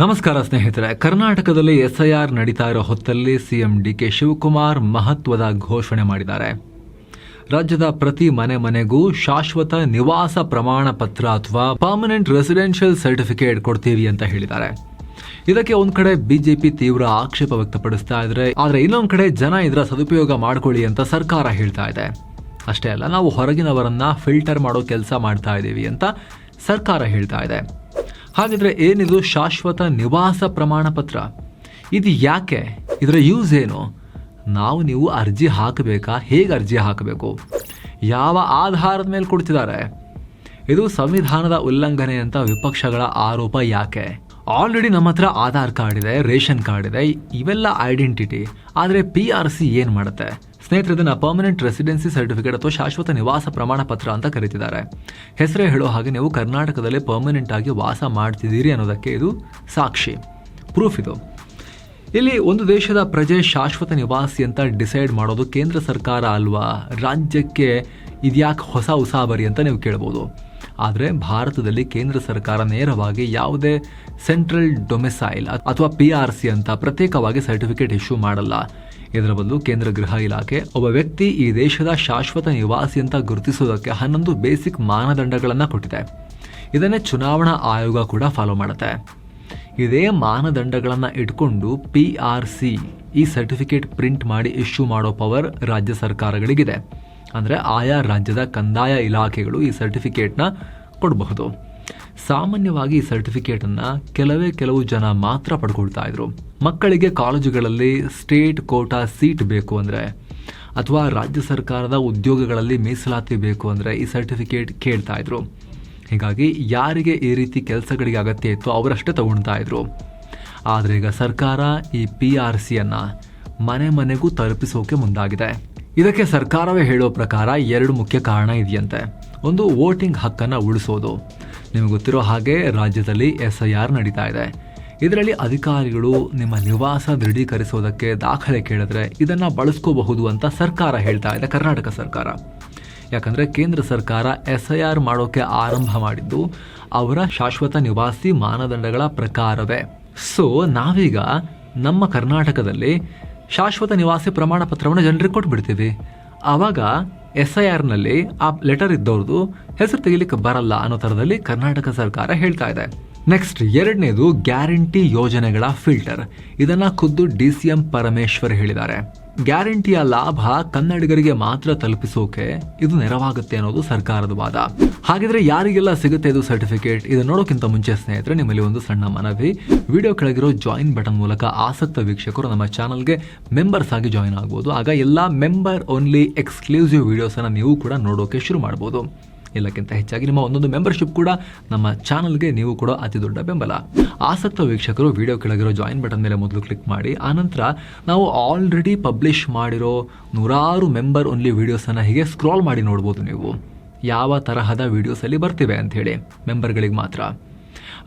ನಮಸ್ಕಾರ ಸ್ನೇಹಿತರೆ. ಕರ್ನಾಟಕದಲ್ಲಿ ಎಸ್ಐಆರ್ ನಡೀತಾ ಇರೋ ಹೊತ್ತಲ್ಲಿ ಸಿಎಂ ಡಿಕೆ ಶಿವಕುಮಾರ್ ಮಹತ್ವದ ಘೋಷಣೆ ಮಾಡಿದ್ದಾರೆ. ರಾಜ್ಯದ ಪ್ರತಿ ಮನೆಗೂ ಶಾಶ್ವತ ನಿವಾಸ ಪ್ರಮಾಣ ಪತ್ರ ಅಥವಾ ಪರ್ಮನೆಂಟ್ ರೆಸಿಡೆನ್ಷಿಯಲ್ ಸರ್ಟಿಫಿಕೇಟ್ ಕೊಡ್ತೀವಿ ಅಂತ ಹೇಳಿದ್ದಾರೆ. ಇದಕ್ಕೆ ಒಂದ್ ಕಡೆ ಬಿಜೆಪಿ ತೀವ್ರ ಆಕ್ಷೇಪ ವ್ಯಕ್ತಪಡಿಸ್ತಾ ಇದ್ರೆ, ಆದ್ರೆ ಇನ್ನೊಂದ್ ಕಡೆ ಜನ ಇದರ ಸದುಪಯೋಗ ಮಾಡ್ಕೊಳ್ಳಿ ಅಂತ ಸರ್ಕಾರ ಹೇಳ್ತಾ ಇದೆ. ಅಷ್ಟೇ ಅಲ್ಲ, ನಾವು ಹೊರಗಿನವರನ್ನ ಫಿಲ್ಟರ್ ಮಾಡೋ ಕೆಲಸ ಮಾಡ್ತಾ ಇದ್ದೀವಿ ಅಂತ ಸರ್ಕಾರ ಹೇಳ್ತಾ ಇದೆ. ಹಾಗಿದ್ರೆ ಏನಿದು ಶಾಶ್ವತ ನಿವಾಸ ಪ್ರಮಾಣ ಪತ್ರ? ಇದು ಯಾಕೆ? ಇದರ ಯೂಸ್ ಏನು? ನೀವು ಅರ್ಜಿ ಹಾಕಬೇಕಾ? ಹೇಗೆ ಅರ್ಜಿ ಹಾಕಬೇಕು? ಯಾವ ಆಧಾರದ ಮೇಲೆ ಕೊಡ್ತಿದ್ದಾರೆ? ಇದು ಸಂವಿಧಾನದ ಉಲ್ಲಂಘನೆ ಅಂತ ವಿಪಕ್ಷಗಳ ಆರೋಪ ಯಾಕೆ? ಆಲ್ರೆಡಿ ನಮ್ಮ ಹತ್ರ ಆಧಾರ್ ಕಾರ್ಡ್ ಇದೆ, ರೇಷನ್ ಕಾರ್ಡ್ ಇದೆ, ಇವೆಲ್ಲ ಐಡೆಂಟಿಟಿ. ಆದರೆ PRC ಏನು ಮಾಡುತ್ತೆ? ಸ್ನೇಹಿತರೆ, ಇದನ್ನ ಪರ್ಮನೆಂಟ್ ರೆಸಿಡೆನ್ಸಿ ಸರ್ಟಿಫಿಕೇಟ್ ಅಥವಾ ಶಾಶ್ವತ ನಿವಾಸ ಪ್ರಮಾಣ ಪತ್ರ ಅಂತ ಕರೀತಿದ್ದಾರೆ. ಹೆಸರೇ ಹೇಳೋ ಹಾಗೆ ನೀವು ಕರ್ನಾಟಕದಲ್ಲೇ ಪರ್ಮನೆಂಟ್ ಆಗಿ ವಾಸ ಮಾಡ್ತಿದ್ದೀರಿ ಅನ್ನೋದಕ್ಕೆ ಇದು ಸಾಕ್ಷಿ, ಪ್ರೂಫ್ ಇದು. ಇಲ್ಲಿ ಒಂದು ದೇಶದ ಪ್ರಜೆ ಶಾಶ್ವತ ನಿವಾಸಿ ಅಂತ ಡಿಸೈಡ್ ಮಾಡೋದು ಕೇಂದ್ರ ಸರ್ಕಾರ ಅಲ್ವಾ? ರಾಜ್ಯಕ್ಕೆ ಇದ್ಯಾಕೆ ಹೊಸ ಉಸಾಬರಿ ಅಂತ ನೀವು ಕೇಳ್ಬೋದು. ಆದರೆ ಭಾರತದಲ್ಲಿ ಕೇಂದ್ರ ಸರ್ಕಾರ ನೇರವಾಗಿ ಯಾವುದೇ ಸೆಂಟ್ರಲ್ ಡೊಮೆಸೈಲ್ ಅಥವಾ PRC ಅಂತ ಪ್ರತ್ಯೇಕವಾಗಿ ಸರ್ಟಿಫಿಕೇಟ್ ಇಶ್ಯೂ ಮಾಡಲ್ಲ. ಇದರ ಬದಲು ಕೇಂದ್ರ ಗೃಹ ಇಲಾಖೆ ಒಬ್ಬ ವ್ಯಕ್ತಿ ಈ ದೇಶದ ಶಾಶ್ವತ ನಿವಾಸಿ ಅಂತ ಗುರುತಿಸೋದಕ್ಕೆ 11 ಬೇಸಿಕ್ ಮಾನದಂಡಗಳನ್ನು ಕೊಟ್ಟಿದೆ. ಇದನ್ನೇ ಚುನಾವಣಾ ಆಯೋಗ ಕೂಡ ಫಾಲೋ ಮಾಡುತ್ತೆ. ಇದೇ ಮಾನದಂಡಗಳನ್ನು ಇಟ್ಕೊಂಡು PRC ಈ ಸರ್ಟಿಫಿಕೇಟ್ ಪ್ರಿಂಟ್ ಮಾಡಿ ಇಶ್ಯೂ ಮಾಡೋ ಪವರ್ ರಾಜ್ಯ ಸರ್ಕಾರಗಳಿಗಿದೆ. ಅಂದರೆ ಆಯಾ ರಾಜ್ಯದ ಕಂದಾಯ ಇಲಾಖೆಗಳು ಈ ಸರ್ಟಿಫಿಕೇಟ್ನ ಕೊಡಬಹುದು. ಸಾಮಾನ್ಯವಾಗಿ ಈ ಸರ್ಟಿಫಿಕೇಟನ್ನು ಕೆಲವು ಜನ ಮಾತ್ರ ಪಡ್ಕೊಳ್ತಾ ಇದ್ರು. ಮಕ್ಕಳಿಗೆ ಕಾಲೇಜುಗಳಲ್ಲಿ ಸ್ಟೇಟ್ ಕೋಟಾ ಸೀಟ್ ಬೇಕು ಅಂದರೆ ಅಥವಾ ರಾಜ್ಯ ಸರ್ಕಾರದ ಉದ್ಯೋಗಗಳಲ್ಲಿ ಮೀಸಲಾತಿ ಬೇಕು ಅಂದರೆ ಈ ಸರ್ಟಿಫಿಕೇಟ್ ಕೇಳ್ತಾ ಇದ್ರು. ಹೀಗಾಗಿ ಯಾರಿಗೆ ಈ ರೀತಿ ಕೆಲಸಗಳಿಗೆ ಅಗತ್ಯ ಇತ್ತು ಅವರಷ್ಟೇ ತಗೊಳ್ತಾ ಇದ್ರು. ಆದರೆ ಈಗ ಸರ್ಕಾರ ಈ PRCಯನ್ನು ಮನೆಗೂ ತಲುಪಿಸೋಕೆ ಮುಂದಾಗಿದೆ. ಇದಕ್ಕೆ ಸರ್ಕಾರವೇ ಹೇಳೋ ಪ್ರಕಾರ 2 ಮುಖ್ಯ ಕಾರಣ ಇದೆಯಂತೆ. ಒಂದು, ವೋಟಿಂಗ್ ಹಕ್ಕನ್ನು ಉಳಿಸೋದು. ನಿಮಗೆ ಗೊತ್ತಿರೋ ಹಾಗೆ ರಾಜ್ಯದಲ್ಲಿ SIR ನಡೀತಾ ಇದೆ. ಇದರಲ್ಲಿ ಅಧಿಕಾರಿಗಳು ನಿಮ್ಮ ನಿವಾಸ ದೃಢೀಕರಿಸೋದಕ್ಕೆ ದಾಖಲೆ ಕೇಳಿದ್ರೆ ಇದನ್ನು ಬಳಸ್ಕೋಬಹುದು ಅಂತ ಸರ್ಕಾರ ಹೇಳ್ತಾ ಇದೆ, ಕರ್ನಾಟಕ ಸರ್ಕಾರ. ಯಾಕಂದರೆ ಕೇಂದ್ರ ಸರ್ಕಾರ SIR ಮಾಡೋಕ್ಕೆ ಆರಂಭ ಮಾಡಿದ್ದು ಅವರ ಶಾಶ್ವತ ನಿವಾಸಿ ಮಾನದಂಡಗಳ ಪ್ರಕಾರವೇ. ಸೊ ನಾವೀಗ ನಮ್ಮ ಕರ್ನಾಟಕದಲ್ಲಿ ಶಾಶ್ವತ ನಿವಾಸಿ ಪ್ರಮಾಣ ಪತ್ರವನ್ನು ಜನರಿಗೆ ಕೊಟ್ಬಿಡ್ತೀವಿ. ಆವಾಗ SIRನಲ್ಲಿ ಆ ಲೆಟರ್ ಇದ್ದವ್ರದ್ದು ಹೆಸರು ತೆಗಿಲಿಕ್ಕೆ ಬರಲ್ಲ ಅನ್ನೋ ಥರದಲ್ಲಿ ಕರ್ನಾಟಕ ಸರ್ಕಾರ ಹೇಳ್ತಾ ಇದೆ. ನೆಕ್ಸ್ಟ್, 2ನೇದು ಗ್ಯಾರಂಟಿ ಯೋಜನೆಗಳ ಫಿಲ್ಟರ್. ಇದನ್ನ ಖುದ್ದು DCM ಪರಮೇಶ್ವರ್ ಹೇಳಿದ್ದಾರೆ. ಗ್ಯಾರಂಟಿಯ ಲಾಭ ಕನ್ನಡಿಗರಿಗೆ ಮಾತ್ರ ತಲುಪಿಸೋಕೆ ಇದು ನೆರವಾಗುತ್ತೆ ಅನ್ನೋದು ಸರ್ಕಾರದ ವಾದ. ಹಾಗಿದ್ರೆ ಯಾರಿಗೆಲ್ಲ ಸಿಗುತ್ತೆ ಇದು ಸರ್ಟಿಫಿಕೇಟ್? ಇದನ್ನ ನೋಡೋಕ್ಕಿಂತ ಮುಂಚೆ ಸ್ನೇಹಿತರೆ, ನಿಮ್ಮಲ್ಲಿ ಒಂದು ಸಣ್ಣ ಮನವಿ. ವಿಡಿಯೋ ಕೆಳಗಿರೋ ಜಾಯಿನ್ ಬಟನ್ ಮೂಲಕ ಆಸಕ್ತ ವೀಕ್ಷಕರು ನಮ್ಮ ಚಾನಲ್ಗೆ ಮೆಂಬರ್ಸ್ ಆಗಿ ಜಾಯಿನ್ ಆಗ್ಬೋದು. ಆಗ ಎಲ್ಲ ಮೆಂಬರ್ ಓನ್ಲಿ ಎಕ್ಸ್ಕ್ಲೂಸಿವ್ ವಿಡಿಯೋಸನ್ನು ನೀವು ಕೂಡ ನೋಡೋಕೆ ಶುರು ಮಾಡ್ಬೋದು. ಎಲ್ಲಕ್ಕಿಂತ ಹೆಚ್ಚಾಗಿ ನಿಮ್ಮ ಒಂದೊಂದು ಮೆಂಬರ್ಶಿಪ್ ಕೂಡ ನಮ್ಮ ಚಾನಲ್ಗೆ ನೀವು ಕೂಡ ಅತಿ ದೊಡ್ಡ ಬೆಂಬಲ. ಆಸಕ್ತ ವೀಕ್ಷಕರು ವಿಡಿಯೋ ಕೆಳಗಿರೋ ಜಾಯಿನ್ ಬಟನ್ ಮೇಲೆ ಮೊದಲು ಕ್ಲಿಕ್ ಮಾಡಿ. ಆನಂತರ ನಾವು ಆಲ್ರೆಡಿ ಪಬ್ಲಿಷ್ ಮಾಡಿರೋ 100 ಮೆಂಬರ್ ಓನ್ಲಿ ವಿಡಿಯೋಸನ್ನು ಹೀಗೆ ಸ್ಕ್ರಾಲ್ ಮಾಡಿ ನೋಡ್ಬೋದು. ನೀವು ಯಾವ ತರಹದ ವಿಡಿಯೋಸಲ್ಲಿ ಬರ್ತಿವೆ ಅಂಥೇಳಿ ಮೆಂಬರ್ಗಳಿಗೆ ಮಾತ್ರ.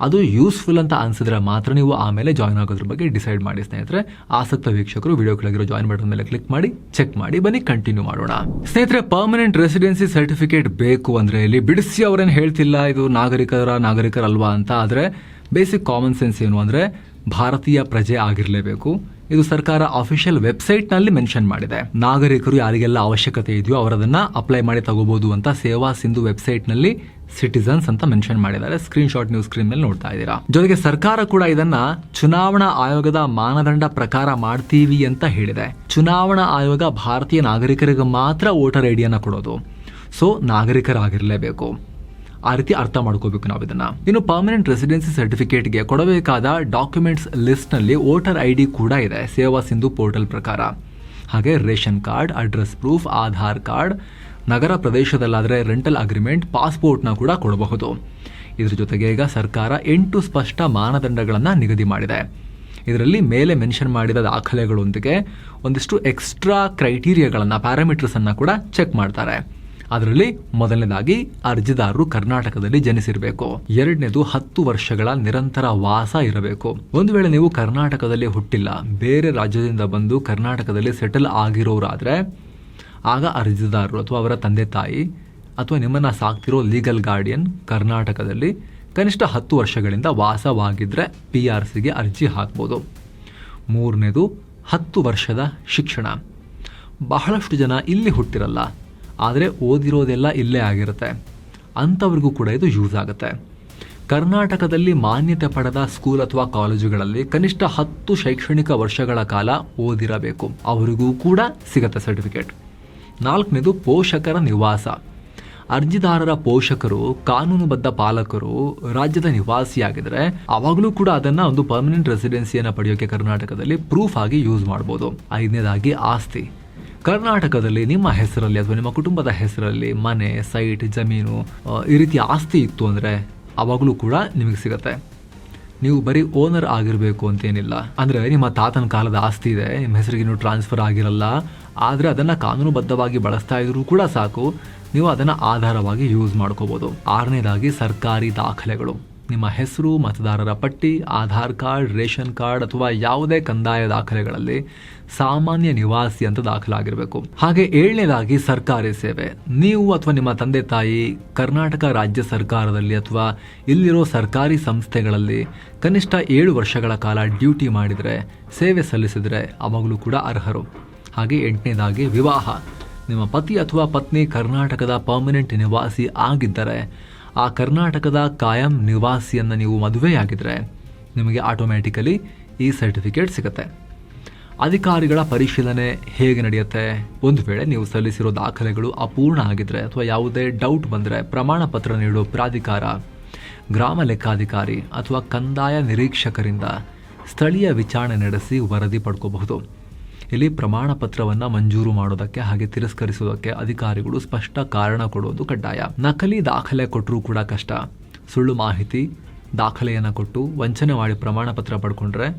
ಅದು ಯೂಸ್ಫುಲ್ ಅಂತ ಅನಿಸಿದ್ರೆ ಮಾತ್ರ ನೀವು ಆಮೇಲೆ ಜಾಯ್ನ್ ಆಗೋದ್ರ ಬಗ್ಗೆ ಡಿಸೈಡ್ ಮಾಡಿ ಸ್ನೇಹಿತರೆ. ಆಸಕ್ತ ವೀಕ್ಷಕರು ವಿಡಿಯೋ ಕೆಳಗಿರೋ ಜಾಯ್ನ್ ಬಟನ್ ಮೇಲೆ ಕ್ಲಿಕ್ ಮಾಡಿ ಚೆಕ್ ಮಾಡಿ ಬನ್ನಿ, ಕಂಟಿನ್ಯೂ ಮಾಡೋಣ. ಸ್ನೇಹಿತರೆ, ಪರ್ಮನೆಂಟ್ ರೆಸಿಡೆನ್ಸಿ ಸರ್ಟಿಫಿಕೇಟ್ ಬೇಕು ಅಂದರೆ ಇಲ್ಲಿ ಬಿಡಿಸಿ ಅವರೇನು ಹೇಳ್ತಿಲ್ಲ ಇದು ನಾಗರಿಕರಲ್ವಾ ಅಂತ. ಆದರೆ ಬೇಸಿಕ್ ಕಾಮನ್ ಸೆನ್ಸ್ ಏನು ಅಂದರೆ ಭಾರತೀಯ ಪ್ರಜೆ ಆಗಿರಲೇಬೇಕು. ಇದು ಸರ್ಕಾರ ಅಫಿಷಿಯಲ್ ವೆಬ್ಸೈಟ್ನಲ್ಲಿ ಮೆನ್ಷನ್ ಮಾಡಿದೆ. ನಾಗರಿಕರು ಯಾರಿಗೆಲ್ಲ ಅವಶ್ಯಕತೆ ಇದೆಯೋ ಅವರದನ್ನ ಅಪ್ಲೈ ಮಾಡಿ ತಗೋಬಹುದು ಅಂತ ಸೇವಾ ಸಿಂಧು ವೆಬ್ಸೈಟ್ನಲ್ಲಿ ಸಿಟಿಸನ್ಸ್ ಅಂತ ಮೆನ್ಷನ್ ಮಾಡಿದ್ದಾರೆ. ಸ್ಕ್ರೀನ್ ಶಾಟ್ ನೀವು ಸ್ಕ್ರೀನ್ ಮೇಲೆ ನೋಡ್ತಾ ಇದ್ದೀರಾ. ಜೊತೆಗೆ ಸರ್ಕಾರ ಕೂಡ ಇದನ್ನ ಚುನಾವಣಾ ಆಯೋಗದ ಮಾನದಂಡ ಪ್ರಕಾರ ಮಾಡ್ತೀವಿ ಅಂತ ಹೇಳಿದೆ. ಚುನಾವಣಾ ಆಯೋಗ ಭಾರತೀಯ ನಾಗರಿಕರಿಗೆ ಮಾತ್ರ ವೋಟರ್ ಐಡಿಯನ್ನ ಕೊಡೋದು. ಸೊ ನಾಗರಿಕರಾಗಿರಲೇಬೇಕು. ಆ ರೀತಿ ಅರ್ಥ ಮಾಡ್ಕೋಬೇಕು ನಾವು ಇದನ್ನ. ಇನ್ನು ಪರ್ಮನೆಂಟ್ ರೆಸಿಡೆನ್ಸಿ ಸರ್ಟಿಫಿಕೇಟ್ಗೆ ಕೊಡಬೇಕಾದ ಡಾಕ್ಯುಮೆಂಟ್ಸ್ ಲಿಸ್ಟ್ನಲ್ಲಿ ವೋಟರ್ ID ಕೂಡ ಇದೆ ಸೇವಾ ಸಿಂಧು ಪೋರ್ಟಲ್ ಪ್ರಕಾರ. ಹಾಗೆ ration card, address proof, Aadhaar card, ನಗರ ಪ್ರದೇಶದಲ್ಲಾದರೆ ರೆಂಟಲ್ ಅಗ್ರಿಮೆಂಟ್, ಪಾಸ್ಪೋರ್ಟ್ನ ಕೂಡ ಕೊಡಬಹುದು. ಇದ್ರ ಜೊತೆಗೆ ಈಗ ಸರ್ಕಾರ 8 ಸ್ಪಷ್ಟ ಮಾನದಂಡಗಳನ್ನು ನಿಗದಿ ಮಾಡಿದೆ. ಇದರಲ್ಲಿ ಮೇಲೆ ಮೆನ್ಷನ್ ಮಾಡಿದ ದಾಖಲೆಗಳೊಂದಿಗೆ ಒಂದಿಷ್ಟು ಎಕ್ಸ್ಟ್ರಾ ಕ್ರೈಟೀರಿಯಾಗಳನ್ನು, ಪ್ಯಾರಾಮೀಟರ್ಸನ್ನು ಕೂಡ ಚೆಕ್ ಮಾಡ್ತಾರೆ. ಅದರಲ್ಲಿ ಮೊದಲನೇದಾಗಿ ಅರ್ಜಿದಾರರು ಕರ್ನಾಟಕದಲ್ಲಿ ಜನಿಸಿರಬೇಕು. 2ನೇದು 10 ವರ್ಷಗಳ ನಿರಂತರ ವಾಸ ಇರಬೇಕು. ಒಂದು ವೇಳೆ ನೀವು ಕರ್ನಾಟಕದಲ್ಲಿ ಹುಟ್ಟಿಲ್ಲ, ಬೇರೆ ರಾಜ್ಯದಿಂದ ಬಂದು ಕರ್ನಾಟಕದಲ್ಲಿ ಸೆಟಲ್ ಆಗಿರೋರಾದ್ರೆ ಆಗ ಅರ್ಜಿದಾರರು ಅಥವಾ ಅವರ ತಂದೆ ತಾಯಿ ಅಥವಾ ನಿಮ್ಮನ್ನ ಸಾಕ್ತಿರೋ ಲೀಗಲ್ ಗಾರ್ಡಿಯನ್ ಕರ್ನಾಟಕದಲ್ಲಿ ಕನಿಷ್ಠ 10 ವರ್ಷಗಳಿಂದ ವಾಸವಾಗಿದ್ದರೆ PRCಗೆ ಅರ್ಜಿ ಹಾಕ್ಬೋದು. 3ನೇದು 10 ವರ್ಷದ ಶಿಕ್ಷಣ. ಬಹಳಷ್ಟು ಜನ ಇಲ್ಲಿ ಹುಟ್ಟಿರಲ್ಲ, ಆದರೆ ಓದಿರೋದೆಲ್ಲ ಇಲ್ಲೇ ಆಗಿರುತ್ತೆ. ಅಂಥವ್ರಿಗೂ ಕೂಡ ಇದು ಯೂಸ್ ಆಗುತ್ತೆ. ಕರ್ನಾಟಕದಲ್ಲಿ ಮಾನ್ಯತೆ ಪಡೆದ ಸ್ಕೂಲ್ ಅಥವಾ ಕಾಲೇಜುಗಳಲ್ಲಿ ಕನಿಷ್ಠ 10 ಶೈಕ್ಷಣಿಕ ವರ್ಷಗಳ ಕಾಲ ಓದಿರಬೇಕು. ಅವರಿಗೂ ಕೂಡ ಸಿಗುತ್ತೆ ಸರ್ಟಿಫಿಕೇಟ್. 4ನೇದು ಪೋಷಕರ ನಿವಾಸ. ಅರ್ಜಿದಾರರ ಪೋಷಕರು ಕಾನೂನುಬದ್ಧ ಪಾಲಕರು ರಾಜ್ಯದ ನಿವಾಸಿಯಾಗಿದ್ರೆ ಅವಾಗಲೂ ಕೂಡ ಅದನ್ನ ಒಂದು ಪರ್ಮನೆಂಟ್ ರೆಸಿಡೆನ್ಸಿಯನ್ನು ಪಡೆಯೋಕೆ ಕರ್ನಾಟಕದಲ್ಲಿ ಪ್ರೂಫ್ ಆಗಿ ಯೂಸ್ ಮಾಡ್ಬೋದು. 5ನೇದಾಗಿ ಆಸ್ತಿ. ಕರ್ನಾಟಕದಲ್ಲಿ ನಿಮ್ಮ ಹೆಸರಲ್ಲಿ ಅಥವಾ ನಿಮ್ಮ ಕುಟುಂಬದ ಹೆಸರಲ್ಲಿ ಮನೆ, ಸೈಟ್, ಜಮೀನು ಈ ರೀತಿ ಆಸ್ತಿ ಇತ್ತು ಅಂದರೆ ಅವಾಗಲೂ ಕೂಡ ನಿಮಗೆ ಸಿಗುತ್ತೆ. ನೀವು ಬರೀ ಓನರ್ ಆಗಿರಬೇಕು ಅಂತೇನಿಲ್ಲ. ಅಂದರೆ ನಿಮ್ಮ ತಾತನ ಕಾಲದ ಆಸ್ತಿ ಇದೆ, ನಿಮ್ಮ ಹೆಸರಿಗೆ ಇನ್ನೂ ಟ್ರಾನ್ಸ್ಫರ್ ಆಗಿರಲ್ಲ, ಆದರೆ ಅದನ್ನು ಕಾನೂನುಬದ್ಧವಾಗಿ ಬಳಸ್ತಾ ಇದ್ರೂ ಕೂಡ ಸಾಕು, ನೀವು ಅದನ್ನು ಆಧಾರವಾಗಿ ಯೂಸ್ ಮಾಡ್ಕೋಬೋದು. 6ನೇದಾಗಿ ಸರ್ಕಾರಿ ದಾಖಲೆಗಳು. ನಿಮ್ಮ ಹೆಸರು, ಮತದಾರರ ಪಟ್ಟಿ, ಆಧಾರ್ ಕಾರ್ಡ್, ರೇಷನ್ ಕಾರ್ಡ್ ಅಥವಾ ಯಾವುದೇ ಕಂದಾಯ ದಾಖಲೆಗಳಲ್ಲಿ ಸಾಮಾನ್ಯ ನಿವಾಸಿ ಅಂತ ದಾಖಲಾಗಿರಬೇಕು. ಹಾಗೆ 7ನೇದಾಗಿ ಸರ್ಕಾರಿ ಸೇವೆ. ನೀವು ಅಥವಾ ನಿಮ್ಮ ತಂದೆ ತಾಯಿ ಕರ್ನಾಟಕ ರಾಜ್ಯ ಸರ್ಕಾರದಲ್ಲಿ ಅಥವಾ ಇಲ್ಲಿರೋ ಸರ್ಕಾರಿ ಸಂಸ್ಥೆಗಳಲ್ಲಿ ಕನಿಷ್ಠ 7 ವರ್ಷಗಳ ಕಾಲ ಡ್ಯೂಟಿ ಮಾಡಿದರೆ, ಸೇವೆ ಸಲ್ಲಿಸಿದರೆ ಅವಾಗಲೂ ಕೂಡ ಅರ್ಹರು. ಹಾಗೆ 8ನೇದಾಗಿ ವಿವಾಹ. ನಿಮ್ಮ ಪತಿ ಅಥವಾ ಪತ್ನಿ ಕರ್ನಾಟಕದ ಪರ್ಮನೆಂಟ್ ನಿವಾಸಿ ಆಗಿದ್ದರೆ, ಆ ಕರ್ನಾಟಕದ ಕಾಯಂ ನಿವಾಸಿಯನ್ನು ನೀವು ಮದುವೆಯಾಗಿದ್ದರೆ ನಿಮಗೆ ಆಟೋಮ್ಯಾಟಿಕಲಿ ಈ ಸರ್ಟಿಫಿಕೇಟ್ ಸಿಗುತ್ತೆ. ಅಧಿಕಾರಿಗಳ ಪರಿಶೀಲನೆ ಹೇಗೆ ನಡೆಯುತ್ತೆ? ಒಂದು ವೇಳೆ ನೀವು ಸಲ್ಲಿಸಿರೋ ದಾಖಲೆಗಳು ಅಪೂರ್ಣ ಆಗಿದ್ರೆ ಅಥವಾ ಯಾವುದೇ ಡೌಟ್ ಬಂದರೆ ಪ್ರಮಾಣ ಪತ್ರ ನೀಡೋ ಪ್ರಾಧಿಕಾರ, ಗ್ರಾಮ ಲೆಕ್ಕಾಧಿಕಾರಿ ಅಥವಾ ಕಂದಾಯ ನಿರೀಕ್ಷಕರಿಂದ ಸ್ಥಳೀಯ ವಿಚಾರಣೆ ನಡೆಸಿ ವರದಿ ಪಡ್ಕೋಬಹುದು. ಇಲ್ಲಿ ಪ್ರಮಾಣ ಪತ್ರವನ್ನು ಮಂಜೂರು ಮಾಡೋದಕ್ಕೆ ಹಾಗೆ ತಿರಸ್ಕರಿಸೋದಕ್ಕೆ ಅಧಿಕಾರಿಗಳು ಸ್ಪಷ್ಟ ಕಾರಣ ಕೊಡೋದು ಕಡ್ಡಾಯ. ನಕಲಿ ದಾಖಲೆ ಕೊಟ್ಟರೂ ಕೂಡ ಕಷ್ಟ. ಸುಳ್ಳು ಮಾಹಿತಿ ದಾಖಲೆಯನ್ನು ಕೊಟ್ಟು ವಂಚನೆ ಮಾಡಿ ಪ್ರಮಾಣ ಪತ್ರ ಪಡ್ಕೊಂಡ್ರೆ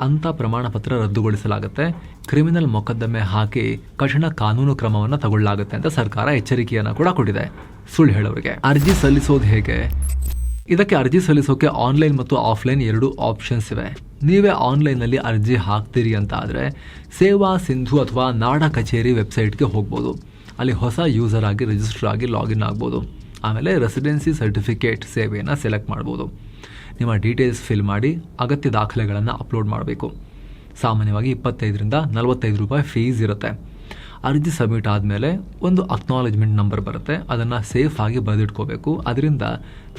ಅಂಥ ಪ್ರಮಾಣ ಪತ್ರ ರದ್ದುಗೊಳಿಸಲಾಗುತ್ತೆ. ಕ್ರಿಮಿನಲ್ ಮೊಕದ್ದಮೆ ಹಾಕಿ ಕಠಿಣ ಕಾನೂನು ಕ್ರಮವನ್ನು ತಗೊಳ್ಳಲಾಗುತ್ತೆ ಅಂತ ಸರ್ಕಾರ ಎಚ್ಚರಿಕೆಯನ್ನು ಕೂಡ ಕೊಟ್ಟಿದೆ ಸುಳ್ಳು ಹೇಳೋರಿಗೆ. ಅರ್ಜಿ ಸಲ್ಲಿಸೋದು ಹೇಗೆ? ಇದಕ್ಕೆ ಅರ್ಜಿ ಸಲ್ಲಿಸೋಕೆ ಆನ್ಲೈನ್ ಮತ್ತು ಆಫ್ಲೈನ್ 2 ಆಪ್ಷನ್ಸ್ ಇವೆ. ನೀವೇ ಆನ್ಲೈನ್ನಲ್ಲಿ ಅರ್ಜಿ ಹಾಕ್ತೀರಿ ಅಂತ ಆದರೆ ಸೇವಾ ಸಿಂಧು ಅಥವಾ ನಾಡ ಕಚೇರಿ ವೆಬ್ಸೈಟ್ಗೆ ಹೋಗ್ಬೋದು. ಅಲ್ಲಿ ಹೊಸ ಯೂಸರ್ ಆಗಿ ರಿಜಿಸ್ಟರ್ ಆಗಿ ಲಾಗಿನ್ ಆಗ್ಬೋದು. ಆಮೇಲೆ ರೆಸಿಡೆನ್ಸಿ ಸರ್ಟಿಫಿಕೇಟ್ ಸೇವೆಯನ್ನು ಸೆಲೆಕ್ಟ್ ಮಾಡ್ಬೋದು. ನಿಮ್ಮ ಡೀಟೇಲ್ಸ್ ಫಿಲ್ ಮಾಡಿ ಅಗತ್ಯ ದಾಖಲೆಗಳನ್ನು ಅಪ್ಲೋಡ್ ಮಾಡಬೇಕು. ಸಾಮಾನ್ಯವಾಗಿ 25ರಿಂದ 45 ರೂಪಾಯಿ ಫೀಸ್ ಇರುತ್ತೆ. ಅರ್ಜಿ ಸಬ್ಮಿಟ್ ಆದಮೇಲೆ ಒಂದು ಅಕ್ನಾಲೆಜ್ಮೆಂಟ್ ನಂಬರ್ ಬರುತ್ತೆ, ಅದನ್ನು ಸೇಫ್ ಆಗಿ ಬರೆದಿಟ್ಕೋಬೇಕು. ಅದರಿಂದ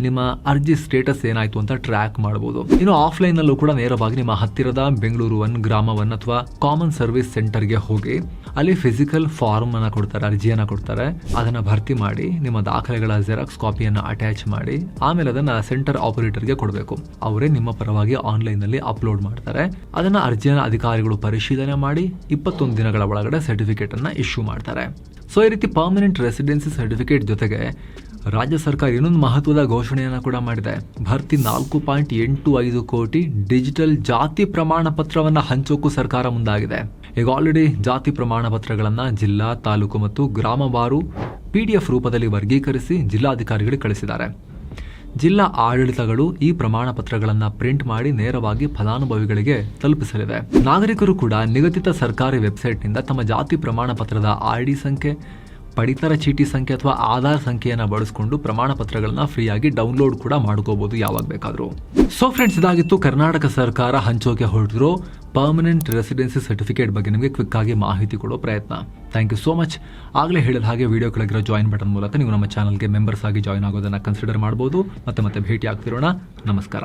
ನಿಮ್ಮ ಅರ್ಜಿ ಸ್ಟೇಟಸ್ ಏನಾಯಿತು ಅಂತ ಟ್ರ್ಯಾಕ್ ಮಾಡ್ಬೋದು. ಇನ್ನು ಆಫ್ಲೈನಲ್ಲೂ ಕೂಡ ನೇರವಾಗಿ ನಿಮ್ಮ ಹತ್ತಿರದ ಬೆಂಗಳೂರು 1, ಗ್ರಾಮ 1 ಅಥವಾ ಕಾಮನ್ ಸರ್ವಿಸ್ ಸೆಂಟರ್ಗೆ ಹೋಗಿ ಅಲ್ಲಿ ಫಿಸಿಕಲ್ ಫಾರ್ಮ್ ಅನ್ನು ಕೊಡ್ತಾರೆ, ಅರ್ಜಿಯನ್ನು ಕೊಡ್ತಾರೆ. ಅದನ್ನು ಭರ್ತಿ ಮಾಡಿ ನಿಮ್ಮ ದಾಖಲೆಗಳ ಜೆರಾಕ್ಸ್ ಕಾಪಿಯನ್ನು ಅಟ್ಯಾಚ್ ಮಾಡಿ ಆಮೇಲೆ ಅದನ್ನು ಸೆಂಟರ್ ಆಪರೇಟರ್ಗೆ ಕೊಡಬೇಕು. ಅವರೇ ನಿಮ್ಮ ಪರವಾಗಿ ಆನ್ಲೈನ್ನಲ್ಲಿ ಅಪ್ಲೋಡ್ ಮಾಡ್ತಾರೆ. ಅದನ್ನು ಅರ್ಜಿಯನ್ನು ಅಧಿಕಾರಿಗಳು ಪರಿಶೀಲನೆ ಮಾಡಿ 21 ದಿನಗಳ ಒಳಗಡೆ ಸರ್ಟಿಫಿಕೇಟ್ ಅನ್ನು ಇಶ್ಯೂ ಮಾಡ್ತಾರೆ. ಸೊ ಈ ರೀತಿ ಪರ್ಮನೆಂಟ್ ರೆಸಿಡೆನ್ಸಿ ಸರ್ಟಿಫಿಕೇಟ್ ಜೊತೆಗೆ ರಾಜ್ಯ ಸರ್ಕಾರ ಇನ್ನೊಂದು ಮಹತ್ವದ ಘೋಷಣೆಯನ್ನು ಕೂಡ ಮಾಡಿದೆ. ಭರ್ತಿ 4.85 ಕೋಟಿ ಡಿಜಿಟಲ್ ಜಾತಿ ಪ್ರಮಾಣ ಪತ್ರವನ್ನು ಹಂಚೋಕ್ಕೂ ಸರ್ಕಾರ ಮುಂದಾಗಿದೆ. ಈಗ ಆಲ್ರೆಡಿ ಜಾತಿ ಪ್ರಮಾಣ ಪತ್ರಗಳನ್ನು ಜಿಲ್ಲಾ, ತಾಲೂಕು ಮತ್ತು ಗ್ರಾಮವಾರು PDF ರೂಪದಲ್ಲಿ ವರ್ಗೀಕರಿಸಿ ಜಿಲ್ಲಾಧಿಕಾರಿಗಳಿಗೆ ಕಳಿಸಿದ್ದಾರೆ. ಜಿಲ್ಲಾ ಆಡಳಿತಗಳು ಈ ಪ್ರಮಾಣ ಪತ್ರಗಳನ್ನು ಪ್ರಿಂಟ್ ಮಾಡಿ ನೇರವಾಗಿ ಫಲಾನುಭವಿಗಳಿಗೆ ತಲುಪಿಸಲಿವೆ. ನಾಗರಿಕರು ಕೂಡ ನಿಗದಿತ ಸರ್ಕಾರಿ ವೆಬ್ಸೈಟ್ನಿಂದ ತಮ್ಮ ಜಾತಿ ಪ್ರಮಾಣ ಪತ್ರದ ID ಸಂಖ್ಯೆ, ಪಡಿತರ ಚೀಟಿ ಸಂಖ್ಯೆ ಅಥವಾ ಆಧಾರ್ ಸಂಖ್ಯೆಯನ್ನು ಬಳಸಿಕೊಂಡು ಪ್ರಮಾಣ ಪತ್ರಗಳನ್ನ ಫ್ರೀಯಾಗಿ ಡೌನ್ಲೋಡ್ ಕೂಡ ಮಾಡ್ಕೋಬಹುದು ಯಾವಾಗ ಬೇಕಾದರೂ. ಸೊ ಫ್ರೆಂಡ್ಸ್, ಇದಾಗಿತ್ತು ಕರ್ನಾಟಕ ಸರ್ಕಾರ ಹಂಚೋಕೆ ಹೊರಟಿರೋ ಪರ್ಮನೆಂಟ್ ರೆಸಿಡೆನ್ಸಿ ಸರ್ಟಿಫಿಕೇಟ್ ಬಗ್ಗೆ ನಿಮಗೆ ಕ್ವಿಕ್ ಆಗಿ ಮಾಹಿತಿ ಕೊಡೋ ಪ್ರಯತ್ನ. Thank you so much. ಆಗಲೇ ಹೇಳಿದ ಹಾಗೆ ವಿಡಿಯೋ ಕೆಳಗಿರೋ ಜಾಯಿನ್ ಬಟನ್ ಮೂಲಕ ನೀವು ನಮ್ಮ ಚಾನಲ್ಗೆ ಮೆಂಬರ್ಸ್ ಆಗಿ ಜಾಯಿನ್ ಆಗೋದನ್ನು ಕನ್ಸಿಡರ್ ಮಾಡ್ಬೋದು. ಮತ್ತೆ ಭೇಟಿ ಆಗ್ತಿರೋಣ. ನಮಸ್ಕಾರ.